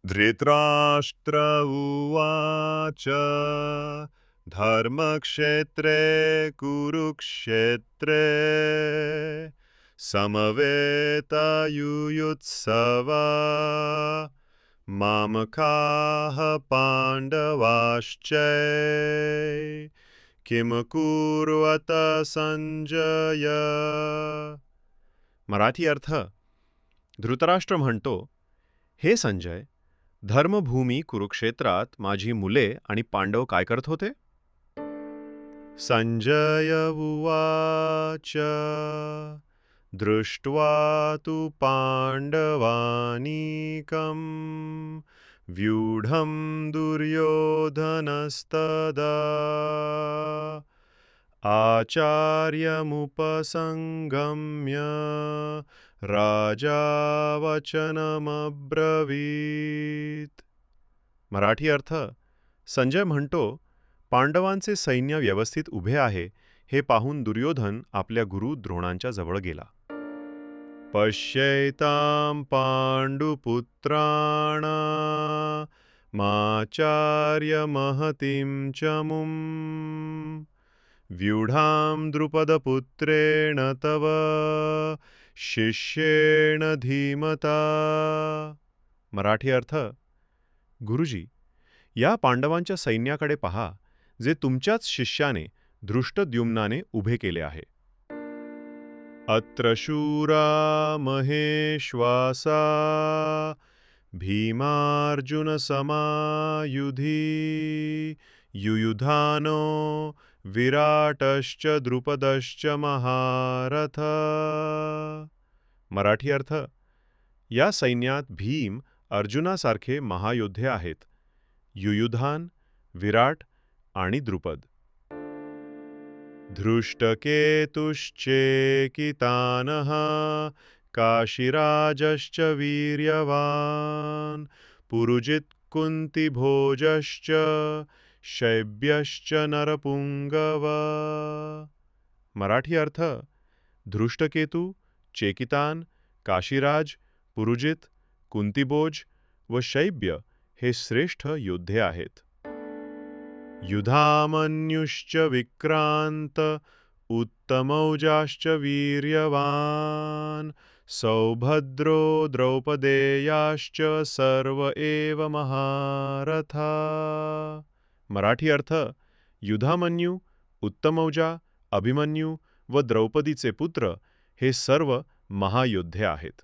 धृतराष्ट्र उवाच धर्मक्षेत्रे कुरुक्षेत्रे समवेतयुयुत्सवा मामकाः पाण्डवाश्चै किम कुर्वत संजय. मराठी अर्थ. धृतराष्ट्र म्हणतो, हे संजय, धर्मभूमी कुरुक्षेत्रात माझी मुले आणि पांडव काय करत होते? संजय उवाच दृष्ट्वा तु पाण्डवानीकं व्यूढं दुर्योधनस्तदा आचार्यमुपसंगम्य राजा वचनमब्रवीत. मराठी अर्थ. संजय म्हणतो, पांडवांचे सैन्य व्यवस्थित उभे आहे हे पाहून दुर्योधन आपल्या गुरु द्रोणांच्या जवळ गेला. पश्यैतां पाण्डुपुत्राणामाचार्य महतीं चमुं व्यूढां द्रुपदपुत्रेण तव शिष्येण धीमता. मराठी अर्थ. गुरुजी, या पांडवांच्या सैन्याकडे पहा, जे तुमच्याच शिष्याने धृष्टद्युम्नाने उभे केले आहे. अत्र शूरा महेश्वासा भीमार्जुनसमायुधी युयुधानो विराटश्च द्रुपदश्च महारथ. मराठी अर्थ. या सैन्यात भीम, अर्जुनासारखे महायोद्धे आहेत, युयुधान, विराट आणि द्रुपद. धृष्टकेतुश्चेकितानः काशीराजश्च वीर्यवान् पुरुजित् कुन्तिभोजश्च शैब्यश्च नरपुंगव. मराठी अर्थ. धृष्टकेतू, चेकितान, काशीराज, पुरुजित, कुंतीभोज व शैब्य हे श्रेष्ठ योद्धे आहेत. युधामन्युश्च विक्रांत उत्तमौजाश्च वीर्यवान् सौभद्रो द्रौपदेयाश्च सर्व एव महारथा. मराठी अर्थ. युधामन्यू, उत्तमौजा, अभिमन्यू व द्रौपदीचे पुत्र हे सर्व महायोद्धे आहेत.